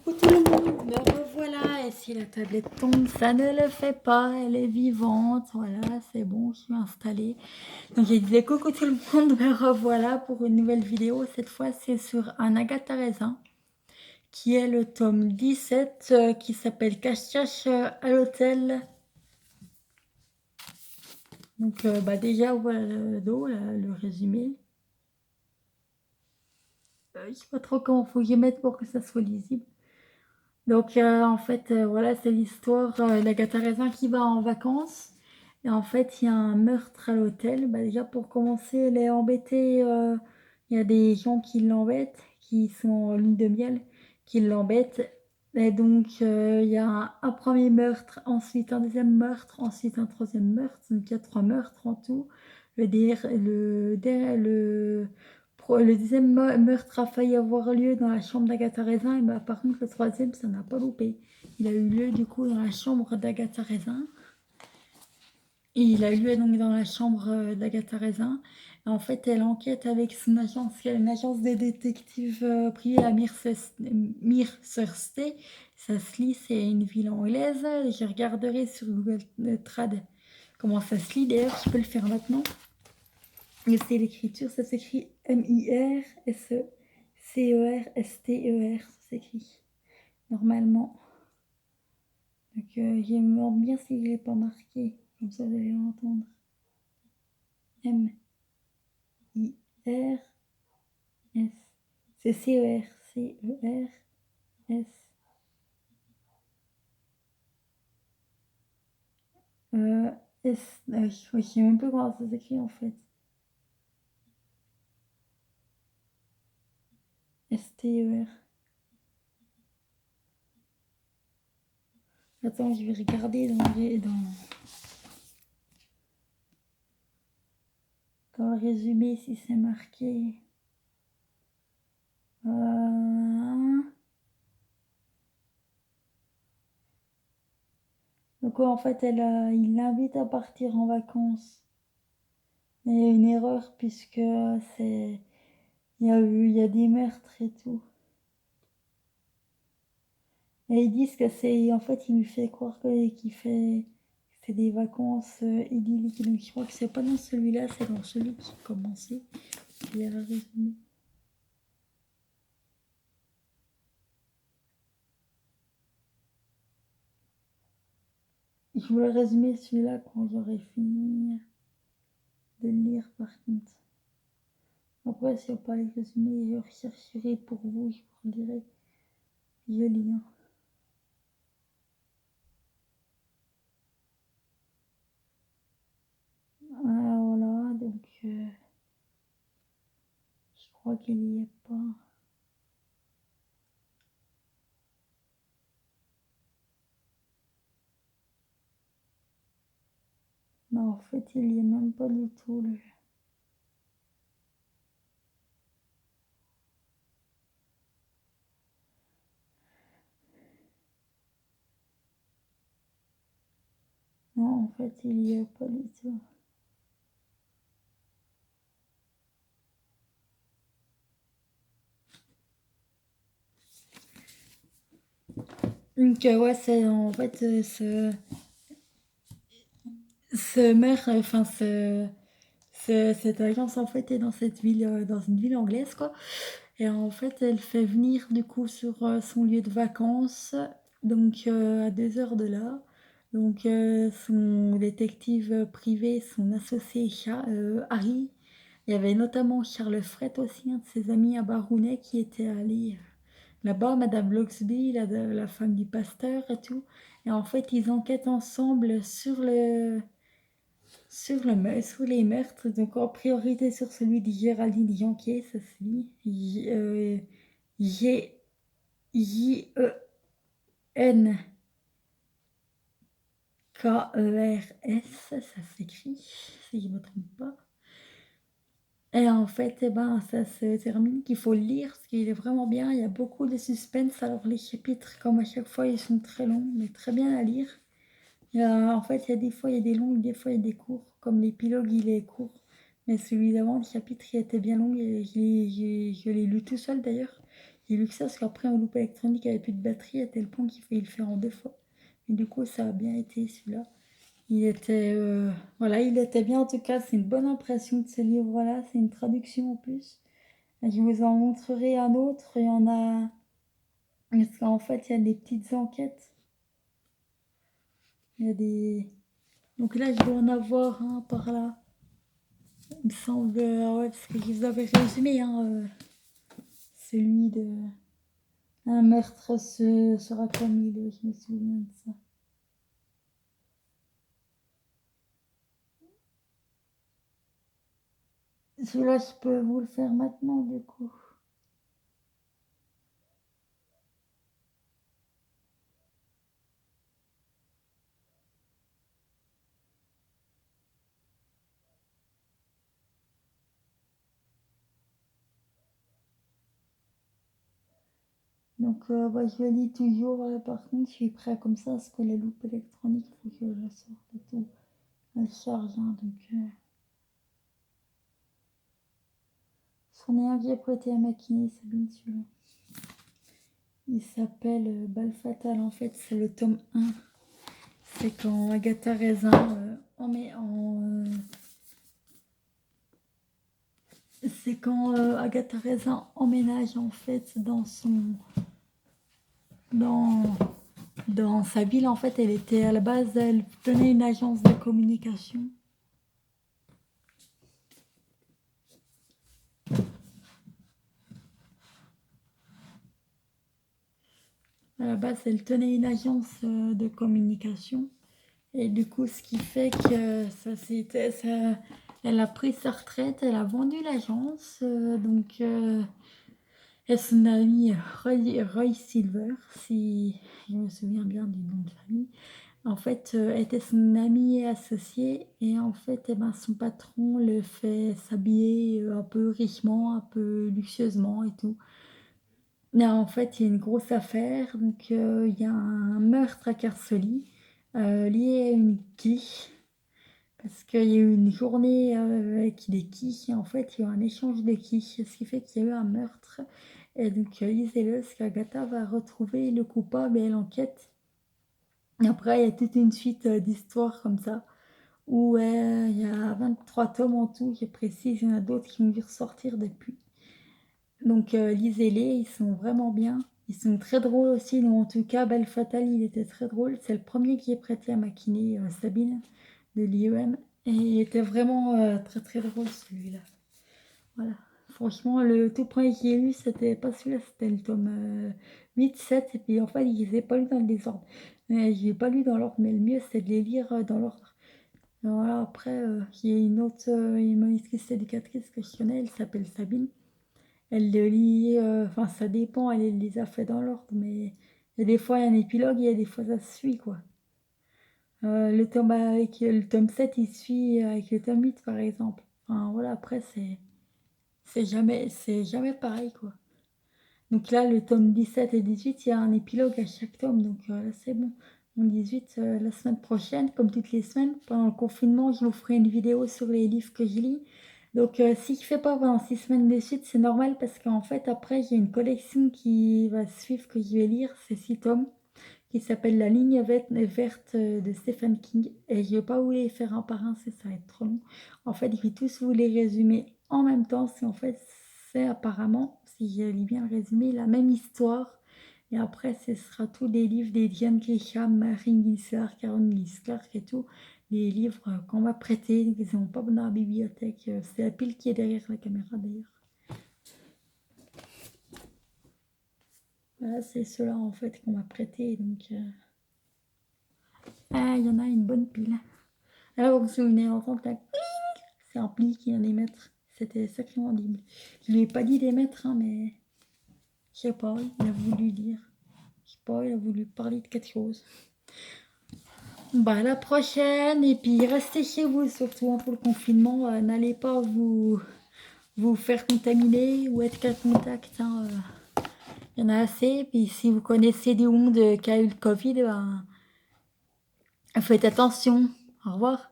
Coucou tout le monde, me revoilà. Et si la tablette tombe, ça ne le fait pas, elle est vivante. Voilà, c'est bon, je suis installée. Donc je disais coucou tout le monde, me revoilà pour une nouvelle vidéo. Cette fois, c'est sur un Agatha Raisin, qui est le tome 17, qui s'appelle Cache-cache à l'hôtel. Donc déjà, voilà le dos, là, le résumé. Je sais pas trop comment faut que je mette pour que ça soit lisible. Donc en fait, voilà, c'est l'histoire d'Agatha Raisin qui va en vacances. Et en fait, il y a un meurtre à l'hôtel. Bah, déjà, pour commencer, elle est embêtée. Il y a des gens qui l'embêtent, qui sont en lune de miel, qui l'embêtent. Et donc, il y a un premier meurtre, ensuite un deuxième meurtre, ensuite un troisième meurtre. Donc, il y a 3 meurtres en tout. Le deuxième meurtre a failli avoir lieu dans la chambre d'Agatha Raisin, et bah, par contre le troisième, ça n'a pas loupé. Il a eu lieu du coup dans la chambre d'Agatha Raisin. Et il a eu lieu donc dans la chambre d'Agatha Raisin. Et en fait, elle enquête avec son agence, qui est une agence de détectives privée à Mercerstead. Ça se lit, c'est une ville anglaise. Je regarderai sur Google Trad comment ça se lit. D'ailleurs, je peux le faire maintenant. Et c'est l'écriture, ça s'écrit Mirsecersteer, ça s'écrit normalement. Donc je me demande bien si je l'ai pas marqué, comme ça vous allez l'entendre. M-I-R-S. C'est C-E-R-C-E-R-S. S. Je sais même pas comment ça s'écrit en fait. S-T-E-R. Attends, je vais regarder dans le résumé si c'est marqué. Donc en fait, il l'invite à partir en vacances. Mais il y a une erreur puisque il y a des meurtres et tout. Et ils disent que en fait, il lui fait croire qu'il fait c'est des vacances idylliques. Donc je crois que c'est pas dans celui-là, c'est dans celui qui a commencé. Il y a le résumé. Je voulais résumer celui-là quand j'aurai fini de le lire par contre. Après, si on pas les résumés, je rechercherai pour vous, je vous dirai le lien. Ah, voilà, donc je crois qu'il n'y est pas. Non, en fait, il n'y est même pas du tout. Non, en fait, il n'y est pas du tout. Donc, ouais, c'est en fait cette agence en fait est dans cette ville, dans une ville anglaise quoi. Et en fait, elle fait venir du coup sur son lieu de vacances, donc à 2 heures de là. Donc son détective privé, son associé Harry. Il y avait notamment Charles Fred aussi, un de ses amis à Barounet, qui était allé là-bas, Madame Bloxby, la femme du pasteur et tout. Et en fait, ils enquêtent ensemble sur les meurtres, donc en priorité sur celui de Géraldine Janquet, ça se lit J-E-N-K-E-R-S, ça s'écrit, si je ne me trompe pas. Et en fait, eh ben, ça se termine qu'il faut le lire, parce qu'il est vraiment bien, il y a beaucoup de suspense, alors les chapitres, comme à chaque fois, ils sont très longs, mais très bien à lire. En fait, il y a des fois, il y a des longs, des fois, il y a des courts. Comme l'épilogue, il est court. Mais celui d'avant, le chapitre, il était bien long. Et je l'ai lu tout seul, d'ailleurs. J'ai lu que ça parce qu'après, un loupe électronique avait plus de batterie à tel point qu'il fallait le faire en 2 fois. Et du coup, ça a bien été celui-là. Il était, voilà, il était bien en tout cas. C'est une bonne impression de ce livre-là. C'est une traduction en plus. Et je vous en montrerai un autre. Il y en a. Parce qu'en fait, il y a des petites enquêtes. Il y a des. Donc là, je dois en avoir un par là. Il me semble. Ouais, parce que je vous avais résumé, hein, celui de. Un meurtre sera commis, je me souviens de ça. Celui-là, je peux vous le faire maintenant, du coup. Donc, bah, je le lis toujours. Par contre, je suis prêt comme ça, parce que la loupe électronique, il faut que je la sorte et tout. Elle charge, hein, donc. C'en est un que j'ai prêté à Makini, Sabine, celui-là. Il s'appelle Balle Fatale, en fait, c'est le tome 1. C'est quand Agatha Raisin c'est quand Agatha Raisin emménage, en fait, dans, dans sa ville. En fait, elle était à la base, elle tenait une agence de communication. À la base, elle tenait une agence de communication. Et du coup, ce qui fait que elle a pris sa retraite, elle a vendu l'agence. Et son ami Roy Silver, si je me souviens bien du nom de famille, en fait, était son ami et associé. Et en fait, eh ben, son patron le fait s'habiller un peu richement, un peu luxueusement et tout. Mais en fait, il y a une grosse affaire. Donc, il y a un meurtre à Carsoli lié à une quille. Parce qu'il y a eu une journée avec des quilles. Et en fait, il y a eu un échange de quilles. Ce qui fait qu'il y a eu un meurtre. Et donc, lisez-le, parce qu'Agatha va retrouver le coupable et elle enquête. Et après, il y a toute une suite d'histoires comme ça. Où il y a 23 tomes en tout, je précise. Il y en a d'autres qui ont dû ressortir depuis. Donc lisez-les, ils sont vraiment bien. Ils sont très drôles aussi. Donc, en tout cas, Belle Fatale, il était très drôle. C'est le premier qui est prêté à ma kiné, Sabine, de l'IEM. Et il était vraiment très très drôle celui-là. Voilà. Franchement, le tout premier que j'ai lu, c'était pas celui-là, c'était le tome 8, 7. Et puis en fait, je les ai pas lus dans le désordre. Mais je l'ai pas lu dans l'ordre, mais le mieux, c'est de les lire dans l'ordre. Voilà, après, il y a une autre monitrice éducatrice que je connais, elle s'appelle Sabine. Elle le lit, enfin ça dépend, elle les a fait dans l'ordre, mais il y a des fois il y a un épilogue, il y a des fois ça se suit quoi. Le tome 7 il suit avec le tome 8 par exemple. Enfin voilà, après c'est jamais pareil quoi. Donc là le tome 17 et 18 il y a un épilogue à chaque tome, donc là c'est bon. Mon 18 la semaine prochaine, comme toutes les semaines, pendant le confinement, je vous ferai une vidéo sur les livres que je lis. Donc, si je fais pas pendant 6 semaines de suite, c'est normal parce qu'en fait, après, j'ai une collection qui va suivre que je vais lire. C'est 6 tomes qui s'appelle La ligne verte de Stephen King. Et je vais pas vous les faire un par un, ça va être trop long. En fait, je vais tous vous les résumer en même temps. C'est apparemment, si je lis bien le résumé, la même histoire. Et après, ce sera tous les livres des Diane Grisham, Marine Ginsler, Caroline Ginsler et tout les livres qu'on m'a prêtés, qu'ils sont pas dans la bibliothèque. C'est la pile qui est derrière la caméra d'ailleurs. Voilà, c'est ceux-là en fait qu'on m'a prêté. Donc, ah, il y en a une bonne pile. Alors, vous vous souvenez, d'entendre la... C'est un pli qui vient d'émettre. C'était sacrément audible. Je lui ai pas dit d'émettre, hein, mais je sais pas, il a voulu dire. Je sais pas, il a voulu parler de quelque chose. Bah, à la prochaine, et puis restez chez vous, surtout hein, pour le confinement. N'allez pas vous faire contaminer ou être cas contact. Hein, il y en a assez. Puis si vous connaissez des monde qui a eu le Covid, ben, faites attention. Au revoir.